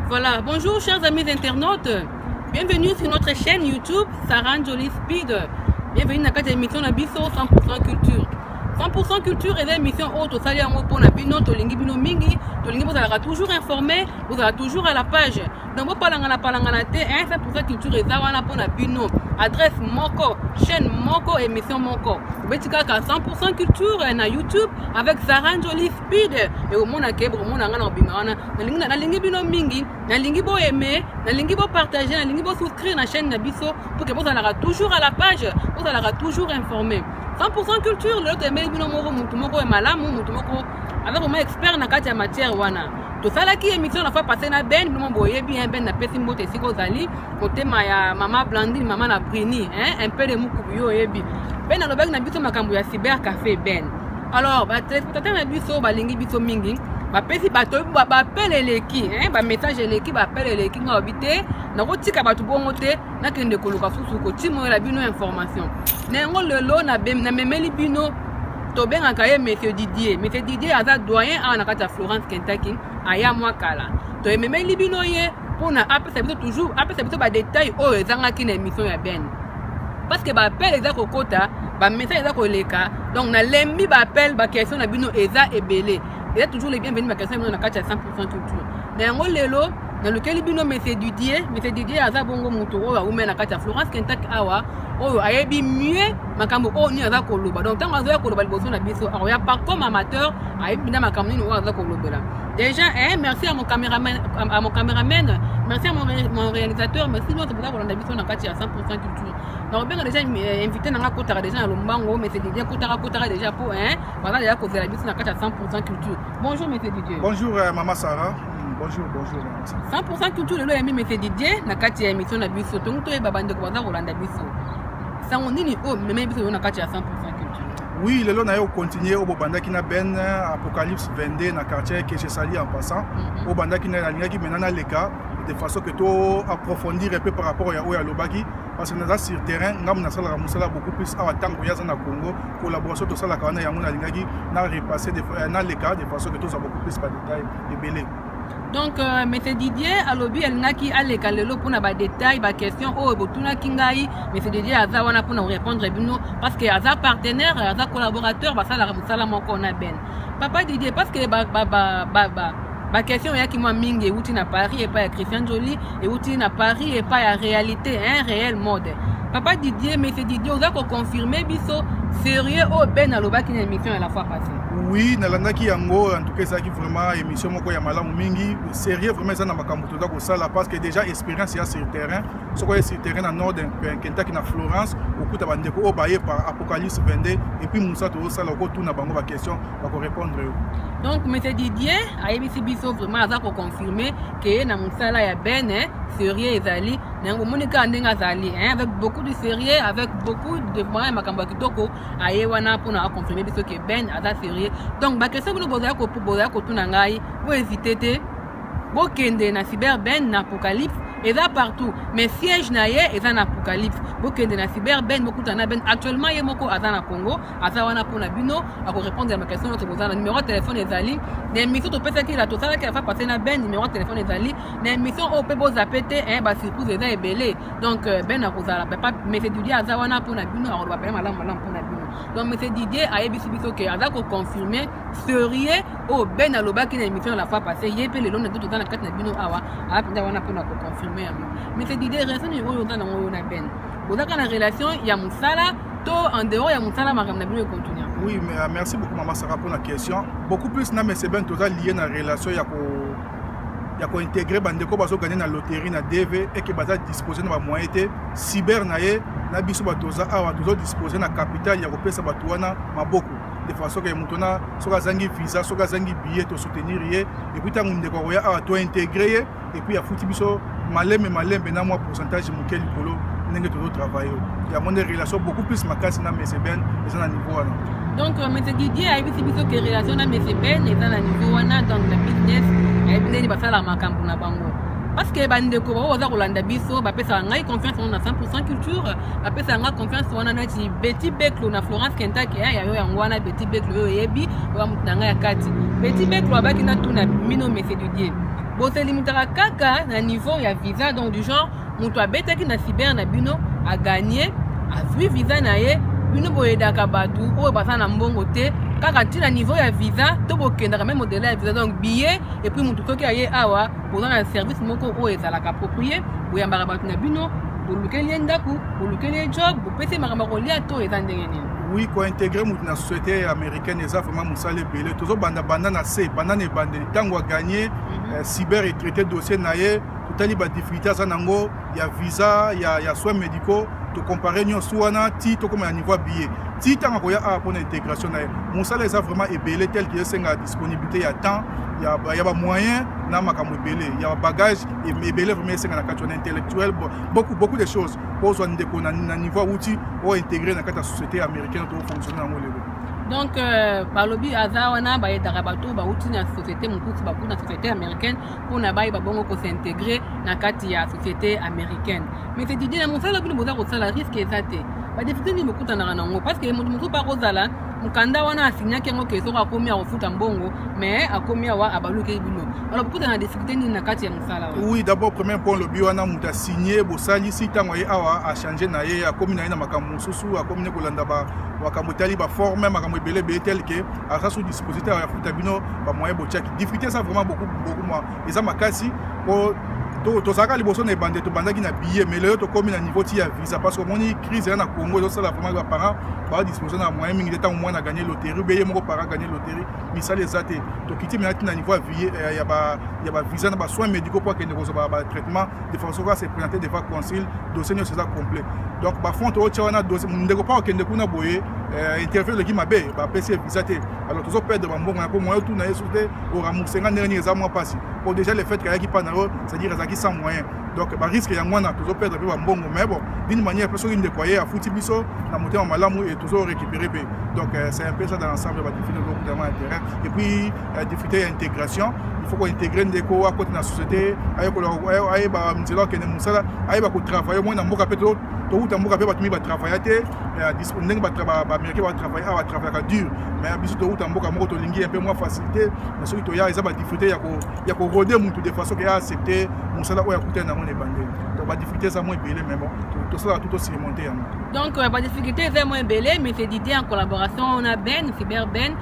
Voilà, bonjour chers amis internautes, bienvenue sur notre chaîne YouTube Sarah Jolie Speed. Bienvenue dans cette émission Nabiso 100% culture. 100% culture est une émission haute, ça y est, pour Nabino, Tolingi Bino Mingi, Tolingi, vous allez toujours informé, vous allez toujours à la page. Donc, vous parlez de la 100% culture et ça, on a pour Nabino. Adresse Moko, chaîne Moko, émission Moko. Vous pouvez dire 100% culture na YouTube avec Sarah Jolie Speed. Et au monde à Kébro, au monde à Ngana, na lingi Bino Mingi, na lingi bo aimer, na lingi bo partager, na lingi bo souscrire na chaîne Nabiso pour que vous allez toujours à la page, vous allez toujours informé. 100% culture, le thème est bino moko mutu moko malamu mutu moko avec vraiment expert na kati ya matière wana. To sala ki émission na fois passé na Ben bino boye bien Ben na pesi mbote siko zali motema ya mama Blandine mama na Brini un peu de mukubiyo yebi. Ben na lobek na biso makambo ya cyber café Ben. Alors ba téléspectateur na biso ba lingi biso mingi ba pesi bato ba appelle leki ba message leki ba appelle leki nga obité na kotika bato bongo te na kende koluka susu ko timo la bino information. Nengo lelo na memeli bino to benga kaye monsieur Didier aza doyen a na kata Florence Kentucky aya mwakala to memeli bino ye pona apesa biso toujours apesa biso ba détail o ezanga ki na émission ya Ben parce que ba appel eza kokota ba message eza koleka donc na lembi ba appel ba question na bino eza ebele eza toujours les bienvenus ba question na kata 100% culture nengo lelo dans lequel bino monsieur Didier aza bongo mutu oyo awume na kati ya Florence Kentucky awa oyo ayebi mieux makambo oyo ni aza koloba donc ntango azoya koloba liboso na biso akoya pas comme amateur ayebi na makambo nini oyo aza kolobela déjà merci à mon caméraman merci à mon réalisateur merci nous pour kolanda biso na kati ya 100% culture donc benga déjà invité nanga kotaka déjà na lombango monsieur Didier kotaka déjà pour voilà déjà kozela biso na kati ya 100% culture. Bonjour monsieur Didier. Bonjour maman Sarah. Bonjour. 100% culture lelo yemi monsieur Didier na kati ya émission na biso donc to yeba bande ko baza kolanda biso sango nini o meme biso na kati ya 100% culture. Oui, lelo na yo continuer au bandaki na Ben Apocalypse 22 na quartier que je salue en passant au bandaki na linga qui maintenant les cas de façon que to approfondir un peu par rapport à Oya Lobaki parce que dans sur terrain ngam na sala musala beaucoup plus à tango ya na Congo collaboration to sala kana ya mona linga qui na repasser dans les cas de façon que to ça beaucoup plus par détail et belé. Donc, M. Didier, alobi elnaki aleka lelo pour na ba détail, ba question o botuna kingai, M. Didier aza wana pour nous répondre bino parce que aza partenaire, aza collaborateur, ba sala musala moko na Ben. Papa Didier parce que ba question ya ki moi mingi uti na Paris et pas ya Christian Jolie et uti na Paris et pas ya réalité, un réel mode. Papa Didier, M. Didier, oza ko confirmer biso sérieux o Ben alobaki na émission à la fois passée. Oui, nalandaki yango en tout cas ça qui vraiment émission moko ya malamu mingi sérieux vraiment ça na makambo to ko sala parce que déjà expérience ya sur terrain ce ko sur terrain na nord Kentucky na Florence okuta bandeko o baye par Apocalypse 22 et puis Moussa to sala ko tuna bango ba question ba ko répondre. Donc monsieur Didier ayebisi biso vraiment aza ko confirmer que na musala ya Ben sérieux ezali nango monika ndenga zali avec beaucoup de sérieux avec beaucoup de moyens makambo kitoko aye wana pour na confirmer biso que Ben aza sérieux. Donc ba question bono boza ko tuna ngai bo hésiter te bo kende na cyber Ben na Apocalypse eza partout mais siège na ye eza na Apocalypse bo kende na cyber Ben beaucoup na Ben actuellement ye moko aza na Congo aza wana pour na bino ako répondre à ma question notre boza na numéro de téléphone ezali na émission to pesa ki la to sala ki fa passer na Ben numéro de téléphone ezali na émission o pe bo zapete ba surprise eza ebele donc Ben akozala papa monsieur Didier aza wana pour na bino ako ba malamu pour na bino. Donc monsieur Didier ayebisi biso ke aza ko confirmer sérieux o Ben alobaki na émission la fois passée ye pe le long na to na kati na bino awa apenda wana pour na ko confirmer. Mais c'est d'idée relation ni oyo dans oyo na Ben. Bozaka na relation ya musala to en dehors ya musala makam na bino continuer. Oui, mais merci beaucoup maman Sarah pour la question. Beaucoup plus na mais c'est ben total lié na relation ya ko intégrer bandeko baso gagner na loterie na DV et que baza disposer na ba moyen te cyber na ye na biso batoza awa tozo disposer na capital ya ko pesa batu wana maboko de façon que mutona soka zangi visa soka zangi billet to soutenir ye et puis tango ndeko ko ya awa to intégrer et puis ya futi biso malembe na moi pourcentage mukel polo ndenge to travailler ya mon relation beaucoup plus makasi na mais ben eza na niveau wana. Donc M. Didier a évité biso que relation na M. Ben eza na niveau wana donc le business et ndeni basala makambo na bango parce que bandeko baza kolanda biso bapesa ngai confiance na 100% culture bapesa ngai confiance wana na ti Betty Beklo na Florence Kentucky ya yo yango wana Betty Beklo yo yebi wa mutanga ya kati Betty Beklo abaki na tuna mino M. Didier Bon, c'est limité à kaka na niveau ya visa, donc du genre, mutu abetaki na cyber na bino a gagné, a vu visa na ye, bino boyedaka batu, oyo basa na mbongo te, kaka ti na niveau ya visa, to bokendaka même au-delà ya visa, donc billet, et puis mutu soki aye awa, posant na service moko oyo ezalaka approprié, boyambaka batu na bino, bolukeli ye ndaku, bolukeli ye job, bopesi makambo kolia to eza ndenge nini. Oui, ko intégrer mutu na société américaine eza vraiment musala ebele tozo banda na se banda na ebandeli ntango aganye cyber et traité dossier na ye totali badifficulté aza nango ya visa ya soins médicaux tocompare nyonso wana ti tokoma na niveau ya billet ti ntango akoya awa mpona intégration na ye mosala eza vraiment ebele tel que esenga disponibilité ya temps ya bamoyen na makambo ebele ya bagage ebele vraiment esenga na kati wana intellectuel beaucoup de choses po ozwa ndeko na niveau awuti oyo intégré na kati ya société américaine to fonctionner yango lelo. Donc balobi aza wana bayedaka bato bauti na société mokusi bakuti na société américaine mpona baye babongo kosintegre na kati ya société américaine. Mais c'est didi na mosala bino boza kosala risque eza te badifite nini bokutanaka nango parce que moto mosusu bakozala mokanda wana asignaki yango ke soko akomi akofuta mbongo mais akomi awa abaluki bino alors bokutana na difficulté nini na kati ya mosala wana? Oui, d'abord premier point lobi wana moto asigné bosalisi ntango aye awa achange na ye akomi na ye na makambo mosusu akomi ne kolanda makambo etali baforme makambo ebele ebele tel ke aza sous dispositif afuta bino bamoyen botiaki difficulté eza vraiment beaucoup moi eza makasi po tozalaka liboso na ebande tobandaki na billet mais lelo tokomi na niveau ti ya visa parce que omoni crise eza na Congo ezosala vraiment baparent baa disposition na moyen mingi te ntango mwana aganye loterie ube ye moko parent aganye loterie misala eza te tokiti mena ti na niveau ya bavisa na basoins médicaux po akende kozwa batraitement de façon ko ase présenter devant conseil dossier nyonso eza complet donc bafond tootia wana dossier ndeko mpa okende kuna boye interview eleki mabe bapesi ye visa te alors tozoperdre bambongo na po moyen otuna ye soki te oramboursenga ndenge nini eza mwa mpasi po déjà le fait kayaki mpa na yo c'est-à-dire ezalaki sans moyen donc barisque yango wana tozoperdre mpe bambongo mais bon d'une manière mpe soki ndeko aye afuti biso na motema malamu e tozorécupérer mpe donc c'est un peu ça dans l'ensemble badifficulté tozokutama ya terrain et puis difficulté ya intégration il faut kointégrer ndeko akoti na société ayeba nzela akende mosala ayeba kotravaille moi na mboka mpe touta mboka mpe bato mi batravaille te ndenge baaméricain batravaille awa batravaillaka dur mais biso touta mboka moko tolingi un peu moins facilité mais soki toya eza badifficulté ya korode mutu de façon ke ya accepte mosala oyo akutani nango na ebandeli donc badifficulté eza mo ebele mais bon tosala tout osiremonte yango. Donc badifficulté eza mo ebele mais c'est d'idée en collaboration on a Ben cyber Ben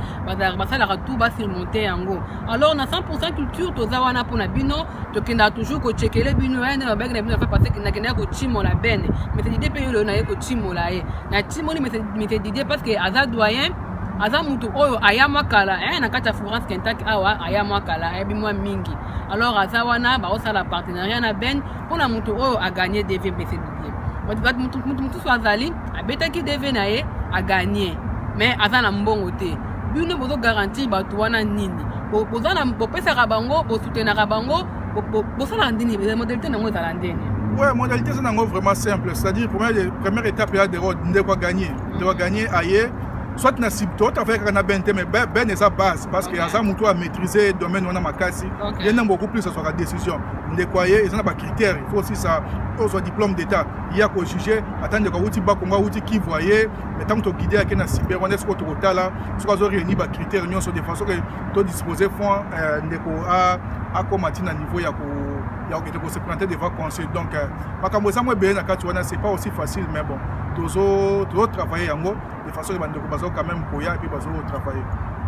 basalaka tout basurmonte yango alors na 100% culture toza wana mpona bino tokendaka toujours kochekele bino ene babenge na bino afa parce que nakendaka kochimola Ben mais c'est d'idée mpe yo lelo na ye kochimola ye na timoni mais c'est d'idée parce que aza doyen aza mutu oyo aya mwa kala na kati ya Florence Kentucky awa aya mwa kala ayebi mwa mingi alors aza wana baosala partenariat na Ben mpona mutu oyo aganye DV mais c'est d'idée mutu mosusu azali abetaki DV na ye aganye mais aza na mbongo te bino bozogarantir bato wana nini bopesaka bango bosutenaka bango bosalaka ndini modalité nango ezala ndeni? Ouais, modalité c'est vraiment simple, c'est-à-dire première étape il y a des rôles ndeko gagner aye soit na sibto avec na bente mais ben eza base parce que aza mutu a maîtriser domaine wana makasi il y a beaucoup plus ça soit la décision ndeko aye ils ont ba critères il faut aussi ça soit diplôme d'état il y a ko juger attendre ko uti ba konga uti qui voyait mais tant que guider à na cyber on est ce ko totala ce ko zo réunir ba critères nyonso de façon que to disposer fond ndeko a komati na niveau ya ko se planter devant conseil donc makambo za mo be na kati wana c'est pas aussi facile mais bon toujours travailler yango de façon que bandeko bazo quand même koya et puis bazo travailler.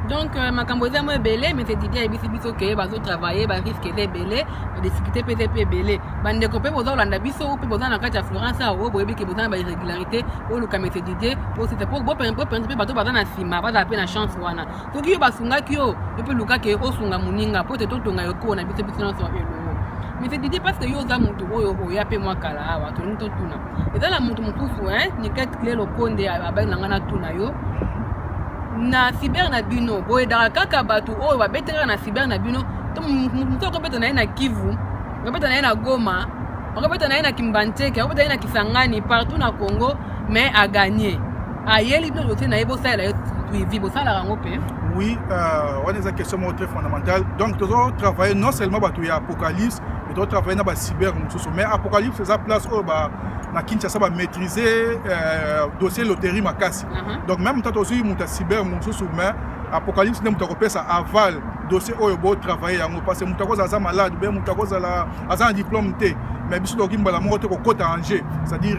Donc makambo eza mo ebele mais c'est d'idée ebisi biso ke bazo travailler ba risque eza ebele ba difficulté pe ebele bandeko pe boza olanda biso pe boza na kati ya Florence awo boyebi ke boza na ba irrégularité oluka mais c'est d'idée pour c'était pour pe bato baza na sima baza pe na chance wana soki yo basungaki yo pe luka ke osunga muninga po te totonga yo ko na biso nyonso ba elongo mais c'est d'idée parce que yo za mutu oyo oya pe mwa kala awa to nto tuna ezala mutu mosusu ni ket clé lokonde abeng nanga na tuna yo na cyber na bino boyedaka kaka bato oyo babetaka na cyber na bino to mutu akobeta na ye na Kivu akobeta na ye na Goma akobeta na ye na Kimbanteke akobeta na ye na Kisangani partout na Congo mais a gagné ayeli bino dossier na ye bosalela yo suivi bosalaka yango mpe. Oui, on a une question très fondamentale. Donc, nous devons travailler non seulement sur l'Apocalypse, mais nous devons travailler sur la cyber. Mais l'Apocalypse, c'est la place où na Kinshasa va maîtriser dossier loterie makasi. Donc, même quand on a cyber, mais Apocalypse, nous devons faire ça aval dossier oyo bo travailler yango parce que mutu aza malade be mutu aza un diplôme te mais biso tokoki mbala moko te kokota en jeu c'est-à-dire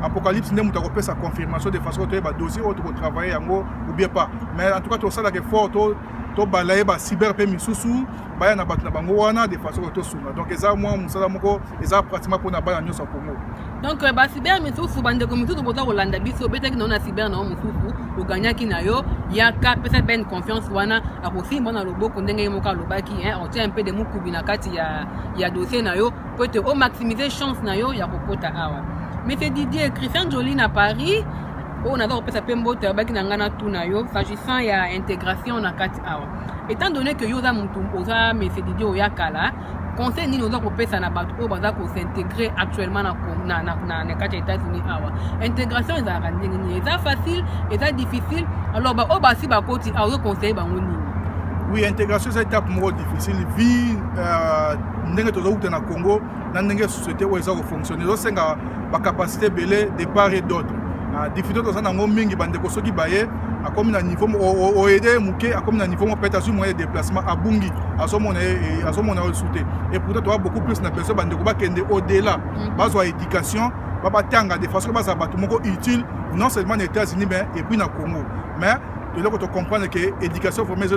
apocalypse nde mutu akopesa confirmation de façon toyeba dossier oyo tokotravailler yango ou bien pas mais en tout cas tosalaka effort to balaye ba cyber pe misusu baya na bato na bango wana de façon to sunga donc eza moi musala moko eza pratiquement pour na bana nyonso Congo donc ba cyber misusu bande ko misusu boza kolanda biso betaki na cyber na mususu oganyaki na yo yaka pesa ben confiance wana akosimba na loboko ndenge moko alobaki on tient un peu de mukubi na kati ya dossier na yo pour te au maximiser chance na yo ya kokota awa mais c'est Didier Christian Jolie na Paris on a donc peut-être mbote abaki na ngana tuna yo s'agissant ya intégration na kati awa étant donné que yo za mutu oza mais Didier oyakala conseil ni oza kopesa na bato o baza ko s'intégrer actuellement na kati ya États-Unis awa intégration ezalaka ndenge nini eza facile eza difficile alors ba o basi bakoti awa conseil bango nini oui intégration c'est étape moko difficile vie ndenge tozouta na Congo na ndenge société oyo eza ko fonctionner osenga ba capacité belé de part et d'autre difficulté toza nango mingi bandeko soki baye akomi na niveau oede muke akomi na niveau mo peut-être azui moyen de déplacement abungi azomona oyo sute et pourtant toa beaucoup plus na besoin bandeko bakende au-delà bazwa éducation babatanga de façon que baza bato moko utile non seulement aux États-Unis mais et puis na Congo mais de là que tu comprends que l'éducation formelle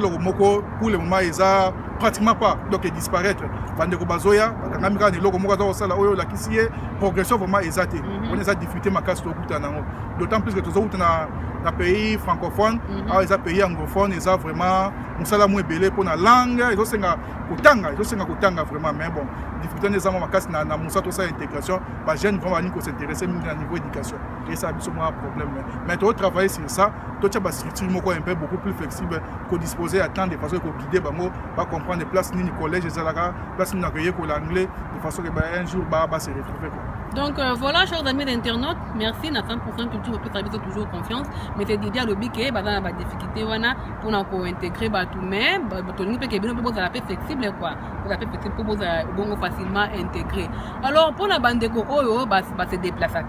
pour le moment ils a pratiquement pas donc disparaître bandeko bazoya bakangamika ne loko moko za osala oyo la kisiye progression vraiment exacte on les a difficulté makasi to kuta nango d'autant plus que tous autres na pays francophone les pays anglophones ils a vraiment musala mo ebele pour na langue ils ont senga kutanga vraiment mais bon difficulté les amants makasi na musato sa intégration ba jeune vraiment ni ko s'intéresser au niveau éducation et ça c'est un problème mais tu travailler sur ça tu as structure un peu beaucoup plus flexible qu'on disposer à temps de façon qu'on guider bango pas comprendre des places ni collège ezalaka place ni accueillir pour l'anglais de façon que un jour ba se retrouver donc voilà chers amis d'internautes merci na 100% culture peut habiter toujours confiance mais c'est Didier Lobike bazana ba difficulté wana pour na ko intégrer ba tout mais batongi pe ke bino pour la flexible quoi pour la flexible pour bongo facilement intégrer alors pour la bandeko oyo ba se déplacer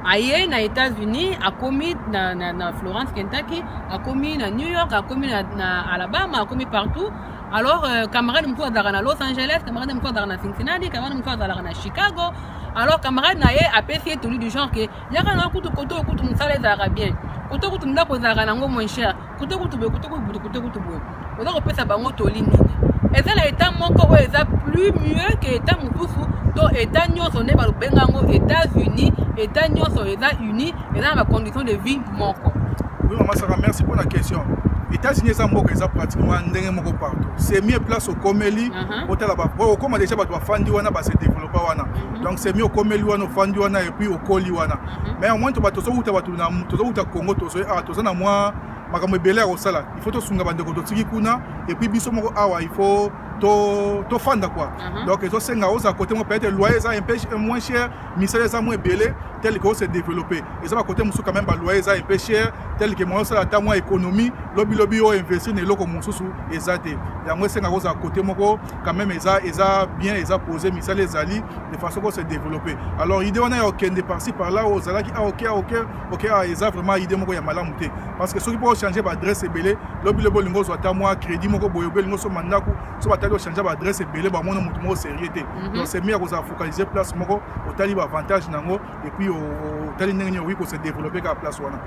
aye na États-Unis akomi na Florence Kentucky akomi na New York akomi na Alabama akomi partout alors camarade mko azalaka na Los Angeles camarade mko azalaka na Cincinnati camarade mko azalaka na Chicago alors camarade na ye apesi tolu du genre que yaka na kutu koto kutu musala ezalaka bien koto kutu ndako ezalaka nango moins cher koto kutu boye oza kopesa bango toli nini eza na état moko oyo eza plus mieux que état mosusu to état nyonso nde balobengango États-Unis état nyonso eza uni eza na bacondition de vie moko. Oui maman Sarah merci pour la question. États-Unis eza moko eza pratiquement ndenge moko partout c'est mieux place au komeli otala ba okoma déjà bato bafandi wana ba se développer wana donc c'est mieux au komeli wana ofandi wana et puis au koli wana mais au moins to bato so uta bato na to uta Congo to so to na moi makambo ebele ya kosala il faut tosunga bandeko totiki kuna et puis biso moko awa il faut to fanda quoi donc to senga oza côté mo peut-être loyer ça un peu moins cher misala ça moins belé tel que se développer et ça va côté musu quand même ba loyer ça un peu cher tel que moi ça ta moi économie lobby o investir ne loko mususu ezate ya moi senga oza côté moko quand même eza bien eza posé misala ezali de façon que se développer alors idée on a aucun de par-ci par là ozala ki OK eza vraiment idée moko ya malamu te parce que ceux qui peuvent changer l'adresse belé lobby lingo zo ta moi crédit moko boyobe lingo so mandaku so batali changer l'adresse belé ba mona mutu moko sérieux te donc c'est mieux qu'on se focaliser place moko otali ba avantage nango et puis otali ndenge oui ko se développer ka place wana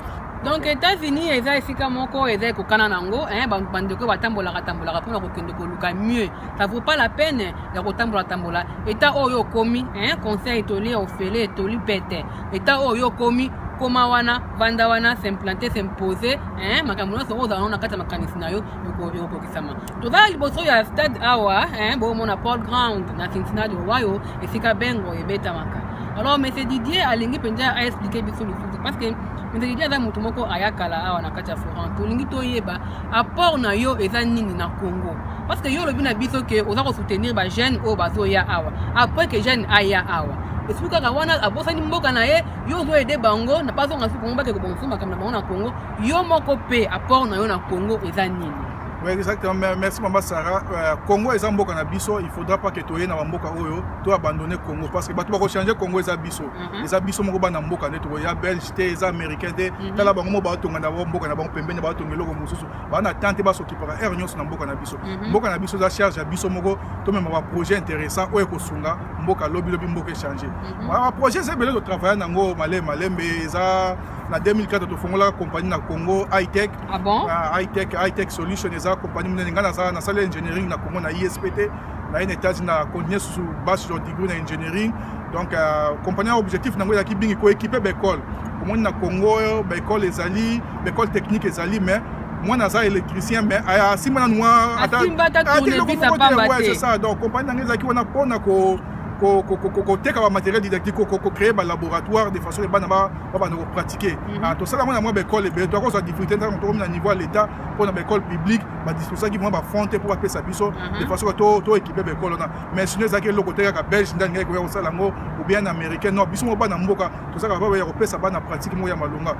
donc États-Unis eza esika moko eza ko kana nango bandeko batambola pour ko kende ko luka mieux ça vaut pas la peine ya ko tambola état oyo komi conseil toli ofele toli pete état oyo komi koma wana vanda wana s'implanter s'imposer makambo nyonso oyo ozala na kati ya makanisi na yo yokokisama tozala liboso ya stade awa bomona Paul Ground na Cincinnati owayo esika bengo ebetamaka alors monsieur Didier alingi mpenza aexplike biso lisusu parce que monsieur Didier aza motu moko ayakala awa na kati ya Florence tolingi toyeba apport na yo eza nini na Congo parce que yo lobi na biso ke oza kosoutenir ba jeune oyo bazoya awa après que jeune aya awa esika ka wana abosani mboka na ye yo zo aider bango na pas on a su Congo ba ke ko bonso makamna bango na Congo yo moko pe apport na yo na Congo eza nini Oui, exactement. Merci Maman Sarah. Congo est un mboka na biso, il faudra pas que toye na mboka oyo to abandonner Congo parce que bato ba ko changer Congo est biso. Les biso moko ba na mboka ne to ya belge te les américains te tala bango mo ba tonga na mboka na bango pembeni ba tongelo ko mususu ba na tante ba soki para er nyos na mboka na biso. Mboka na biso za charge ya biso moko to même ba projet intéressant oyo ko sunga mboka lobi mboka changer. Ba projet c'est belé de travailler nango malembe eza na 2004 to fongola compagnie na Congo High Tech. Ah bon? High Tech Solution eza compagnie mnenga na salle engineering na Congo na ISPT na une étage na continuer sous bachelor degree na engineering. Donc compagnie objectif nango ya ki bingi ko équiper l'école. Comme na Congo l'école ezali, l'école technique ezali mais moi naza électricien mais si mana noa c'est ça donc compagnie nango ezaki wana pona ko teka ba matériel didactique ko créer ba laboratoire de façon ba na ba pratiquer to sala mona moi ba école be to ko sa difficulté to na niveau à l'état pour na école publique ba disposition qui moi ba fonte pour appeler sa biso de façon to équiper ba école na mais sinon za ke le côté ka belge ndanga ko sala ngo ou bien américain non biso mo ba na mboka to sala ba ya ko pesa ba na pratique mo ya malonga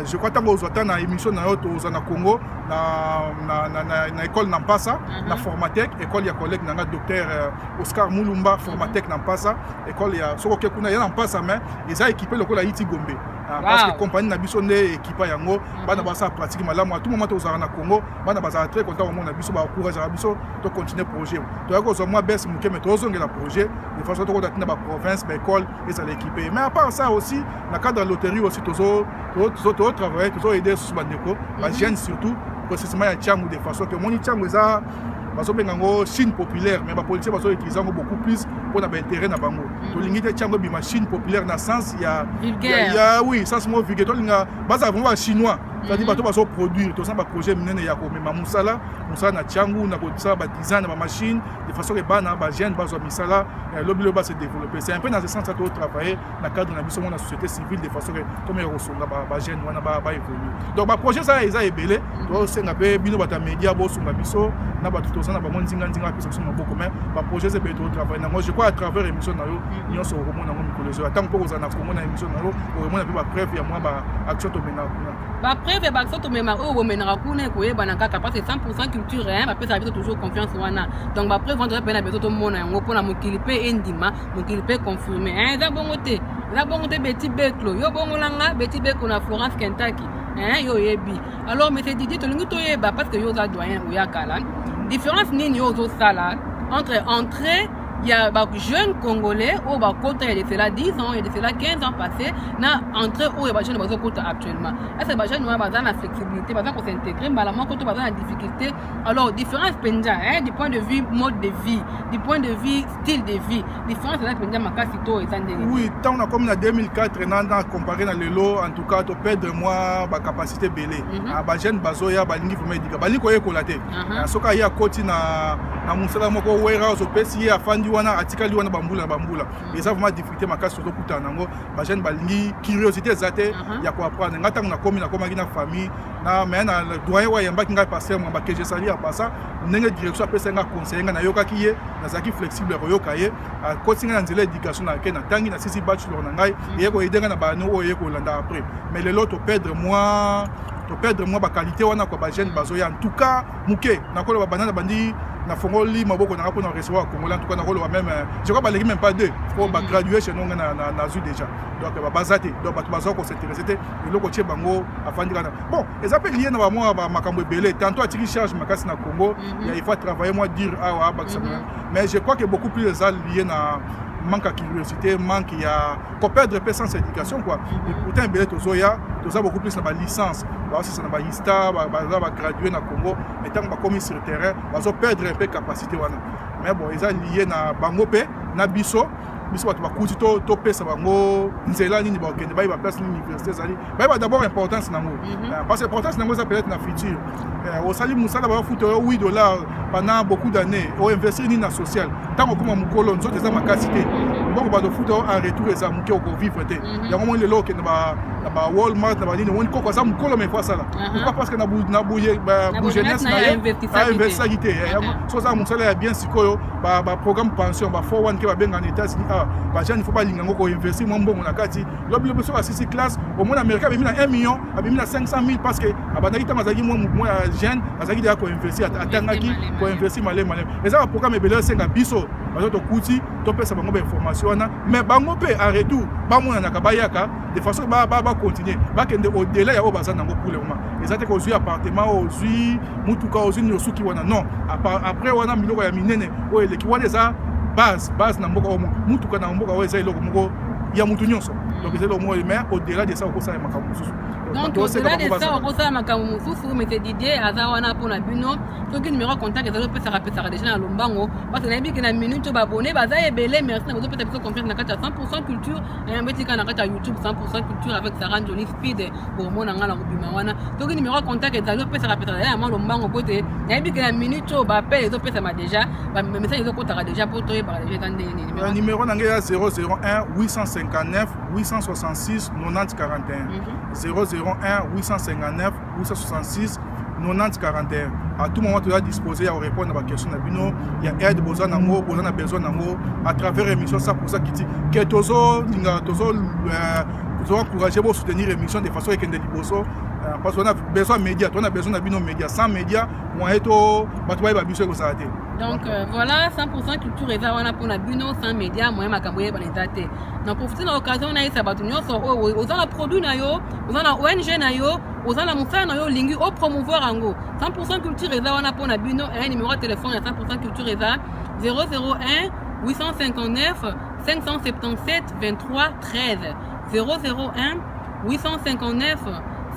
je crois tango ozota na émission na yo to na Congo na école na Mpasa na Formatec école ya collègue na docteur Oscar Mulumba Formatec Pasa école ya soko ke kuna ya na Pasa mais ils a équipé le kola iti Gombe parce que compagnie na biso ne équipa yango bana ba sa pratique malamu à tout moment to za na Congo bana ba za très content au monde na biso ba encourager na biso to continuer projet to ya ko zo moi bes muke mais to zo ngela projet de façon to ko datina ba province ba école et ça l'équiper mais à part ça aussi na cadre de loterie aussi to travailler to aider sous bandeko ba jeune surtout processus ya tchangu de façon que moni tchangu za bazobenga ngo Chine populaire mais ba politicien bazo utiliser beaucoup plus pour na ba intérêt na bango to lingite tchango bi machine populaire na sens ya oui sens mo vulgaire to linga baza vraiment chinois c'est-à-dire bato bazo produire to ça ba projet minene ya ko mema musala na tchangu na ko ça ba design na ba machine de façon que bana ba jeune bazo misala lobilo ba se développer c'est un peu dans ce sens ça to travailler na cadre na biso na société civile de façon que comme ya ko songa ba jeune wana ba évoluer donc ba projet ça eza ebele to senga pe bino bata media bo songa biso na ba tout ça na ba nzinga pesa biso maboko mais ba projet c'est beto travailler na moi je crois à travers émission na yo nyo so ko mona ngo mikolezo attends pour za na ko mona émission na yo ko mona pe ba preuve ya moi ba action to mena ba preuve ba action to mena o mena kuna ko yeba na kaka parce que 100% culture hein ba pesa biso toujours confiance wana donc ba preuve on pena beto to mona ngo pona mokili pe endima mokili pe confirmer hein za bongo te beti beklo yo bongo langa beti beko na Florence Kentucky hein yo yebi alors mais c'est Didier to lingi to yeba parce que yo za doyen ou ya kala différence nini yo zo sala entre entrée il y a des jeunes Congolais au côté il y a de cela 10 ans il y a de cela 15 ans passé na entrée où il y a des jeunes au côté actuellement est-ce que les jeunes ont besoin de flexibilité besoin qu'on s'intégrer malamment quand on besoin de difficulté alors différence penja hein du point de vue mode de vie du point de vue style de vie différence là penja makasi to et tande oui tant on a comme en 2004 nanda comparé na lelo en tout cas to perdre moi ba capacité belé ba jeune bazoya ba lingi faut médica ba liko yekolate soka ya koti na musala moko warehouse opesi ya fandi wana atikali wana bambula eza vraiment difficulté makasi to kuta nango ba jeune balingi curiosité zate ya ko apprendre ngata na komi na komaki na famille na mais na doyen wa yamba kinga passer moi ba que je sali ya passa ndenge direction pesa nga conseiller nga na yoka kiye na zaki flexible ko yoka ye ko singa na nzela éducation na ke na tangi na sisi bachelor na ngai ye ko idenga na ba no o ye ko landa après mais le lot to perdre moi ba qualité wana ko ba jeune bazoya en tout cas muke na ko ba banana bandi na fongoli maboko na pour recevoir Congolais en tout cas na rôle même je crois pas les même pas deux pour ba graduer chez nous na zu déjà donc ba bazate donc ba bazo ko s'intéresser le loko tche bango afandi kana bon les appels liés na ba moi ba makambo belé tantôt à tirer charge makasi na Congo il faut travailler moi dire ah ba mais je crois que beaucoup plus les liés na manque à curiosité, manque à perdre sans éducation quoi. Et pourtant belé tozoya, toza beaucoup plus na ba licence. Ba aussi na ba ista, ba graduer na Congo, mais tant ba commis sur le terrain, ba zo perdre un peu capacité wana. Mais bon, ils ont lié na bango pe na biso bato bakuti to pesa bango nzela nini bakende ba place l'université zali ba d'abord importance nango parce que importance nango ça peut être na futur au sali musala ba futur $8 pendant beaucoup d'années au investir ni na social tant comme mukolo nzo teza makasité bon ba do futur en retour eza muke ko vivre te yango mo lelo ke na ba Walmart na ba nini woni ko za mukolo mais fois ça là pourquoi parce que na bouye ba jeunesse na investissalité so za musala bien sikoyo ba programme pension ba 401 ke ba benga en États-Unis ba jeune il faut pas linga ko investir mo mbongo na kati lobi so ba 6 classe au monde américain ba mi na 1 million ba mi na 500 000 parce que abandaki ntango azalaki mwa ya jeune azalaki deya koinvestir atangaki koinvestir malema eza baprogramme ebele esenga biso bazo tokuti topesa bango bainformation wana mais bango mpe en retour bamonanaka bayaka de façon bacontinue bakende au-delà ya oyo baza nango pour le moment eza te kozwi appartement ozwi mutuka ozwi nyosuki wana non après wana biloko ya minene oyo eleki wana eza base na mboka oyo mutuka na mboka oyo eza eloko moko ya mutu nyonso donc eza eloko moko mais au-delà de ça okosala makambo mosusu donc au-delà de ça okosala makambo mosusu mais Didier aza wana mpona bino soki numéro ya contact ezali opesaka déjà na lombango parce que nayebi ke na minute babone baza ebele merci na bozopesa biso confiance na kati ya 100% culture ebetika na kati ya YouTube 100% culture avec Sarah Jolie Speed bomona nga na kobima wana soki numéro ya contact ezali opesaka ya mwa lombango po te nayebi ke na minute oyo bapele ezopesama déjà bamessage ezokotaka déjà po toyebaka déjà eza ndenge numéro na ngai ya 001 859 866 90 41 001 859 866 90 41 à tout moment tu es disposé à répondre à la question il y a aide besoin nango besoin à travers émission ça pour ça qui dit que tozo encourager pour soutenir l'émission de façon que liboso parce qu'on a besoin de médias, on a besoin de médias. Sans médias, on est au batouaï babusé comme ça. Donc voilà, 100% culture et ça on a pour la buno sans médias, moi ma camboyé par les dates. Donc profiter de l'occasion on a eu ça batunyo sur aux en produit na yo, aux en ONG na yo, aux en musa na yo lingi au promouvoir ango. 100% culture et ça on a pour la buno et un numéro de téléphone à 100% culture et ça 001 859 577 23 13 001 859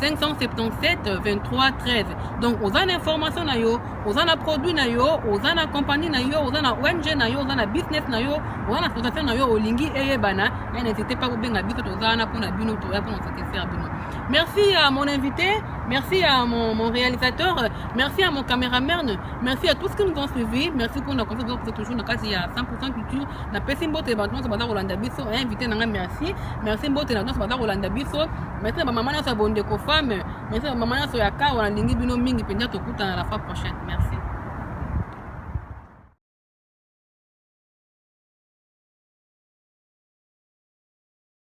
577 23 13. Donc, aux en information na yo, aux en produit na yo, aux en compagnie na yo, aux en ONG na yo, aux en business na yo, aux en association na yo, au lingi et bana. Et n'hésitez pas à vous benga biso to zana pour na bino to ya pour satisfaire bino. Merci à mon invité, merci à mon réalisateur, merci à mon caméraman, merci à tous ceux qui nous ont suivis, merci pour nous confiance pour toujours dans le cas 100% culture. Na pesi mbote maintenant ça va Rolanda Biso, invité nanga merci. Merci mbote na ça va Rolanda Biso. Merci à maman na sa bonde ko femme. Merci à maman na so ya ka wana lingi bino mingi penda to kuta na la fois prochaine. Merci.